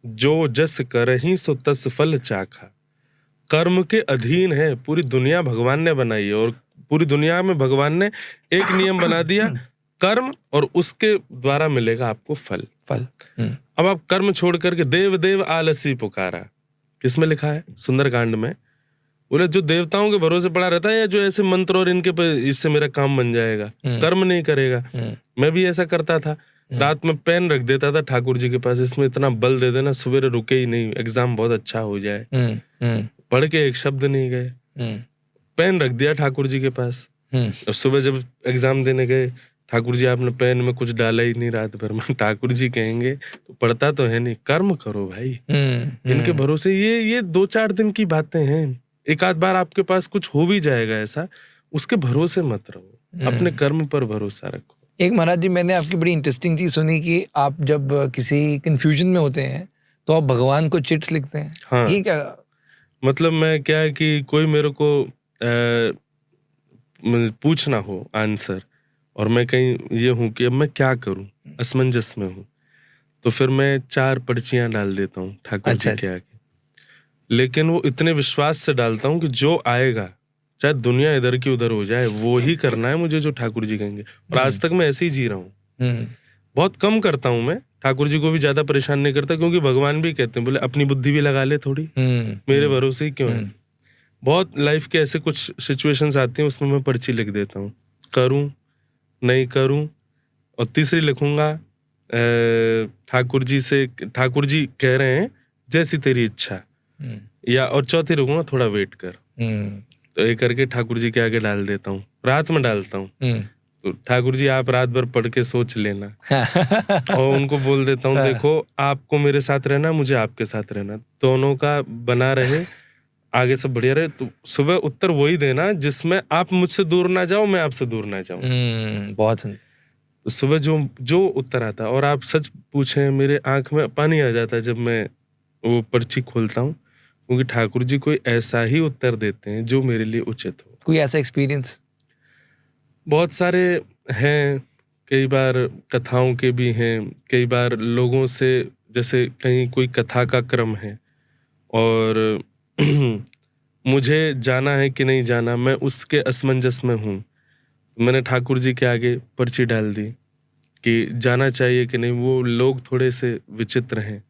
जो जस करहीं सो तस फल चाखा। कर्म के अधीन है पूरी दुनिया, भगवान ने बनाई है, और पूरी दुनिया में भगवान ने एक नियम बना दिया, कर्म, और उसके द्वारा मिलेगा आपको फल। अब आप कर्म छोड़ करके देव देव आलसी पुकारा, किसमें लिखा है? सुंदरकांड में। बोले जो देवताओं के भरोसे पड़ा रहता है, या जो ऐसे मंत्र और इनके पे इससे मेरा काम बन जाएगा, कर्म नहीं करेगा। मैं भी ऐसा करता था, रात में पेन रख देता था ठाकुर जी के पास, इसमें इतना बल दे देना सवेरे रुके ही नहीं, एग्जाम बहुत अच्छा हो जाए। पढ़ के एक शब्द नहीं गए, पेन रख दिया ठाकुर जी के पास, और सुबह जब एग्जाम देने गए, ठाकुर जी आपने पेन में कुछ डाला ही नहीं रात भर में। ठाकुर जी कहेंगे तो पढ़ता तो है नहीं, कर्म करो भाई। इनके भरोसे ये 2-4 दिन की बातें हैं, एक आध बार आपके पास कुछ हो भी जाएगा ऐसा, उसके भरोसे मत रहो, अपने कर्म पर भरोसा रखो। एक महाराज जी, मैंने आपकी बड़ी इंटरेस्टिंग चीज सुनी कि आप जब किसी कंफ्यूजन में होते हैं तो आप भगवान को चिट्स लिखते हैं। हाँ, ये क्या मतलब मैं क्या है कि कोई मेरे को पूछना हो आंसर, और मैं कहीं ये हूं कि अब मैं क्या करूं, असमंजस में हूं, तो फिर मैं 4 पर्चियां डाल देता हूं ठाकुर जी के आगे। लेकिन वो इतने विश्वास से डालता हूं कि जो आएगा, चाहे दुनिया इधर की उधर हो जाए, वो ही करना है मुझे जो ठाकुर जी कहेंगे। और आज तक मैं ऐसे ही जी रहा हूँ। बहुत कम करता हूँ मैं, ठाकुर जी को भी ज्यादा परेशान नहीं करता, क्योंकि भगवान भी कहते हैं, बोले अपनी बुद्धि भी लगा ले थोड़ी, मेरे भरोसे ही क्यों है। बहुत लाइफ के ऐसे कुछ सिचुएशंस आती हैं, उसमें मैं पर्ची लिख देता हूँ, करूं नहीं करूं। और तीसरी लिखूंगा, ठाकुर जी कह रहे हैं जैसी तेरी इच्छा, या और चौथी लिखूंगा थोड़ा वेट कर। तो ये करके ठाकुर जी के आगे डाल देता हूँ, रात में डालता हूँ। तो ठाकुर जी आप रात भर पढ़ के सोच लेना। और उनको बोल देता हूँ, देखो आपको मेरे साथ रहना, मुझे आपके साथ रहना, दोनों का बना रहे, आगे सब बढ़िया रहे। तो सुबह उत्तर वही देना जिसमें आप मुझसे दूर ना जाओ, मैं आपसे दूर ना जाऊं। बहुत तो सुबह जो उत्तर आता, और आप सच पूछें, मेरे आंख में पानी आ जाता है जब मैं वो पर्ची खोलता हूँ, क्योंकि ठाकुर जी कोई ऐसा ही उत्तर देते हैं जो मेरे लिए उचित हो। कोई ऐसा एक्सपीरियंस? बहुत सारे हैं, कई बार कथाओं के भी हैं, कई बार लोगों से, जैसे कहीं कोई कथा का क्रम है और मुझे जाना है कि नहीं जाना, मैं उसके असमंजस में हूँ, मैंने ठाकुर जी के आगे पर्ची डाल दी कि जाना चाहिए कि नहीं, वो लोग थोड़े से विचित्र हैं,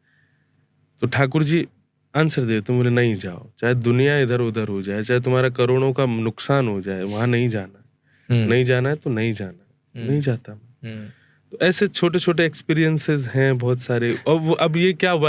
तो ठाकुर जी आंसर देते, बोले नहीं जाओ, चाहे दुनिया इधर उधर हो जाए, चाहे तुम्हारा करोड़ों का नुकसान हो जाए, वहां नहीं जाना। नहीं जाना है तो नहीं जाना, नहीं जाता। तो ऐसे छोटे छोटे एक्सपीरियंसेस हैं बहुत सारे। और अब ये क्या हुआ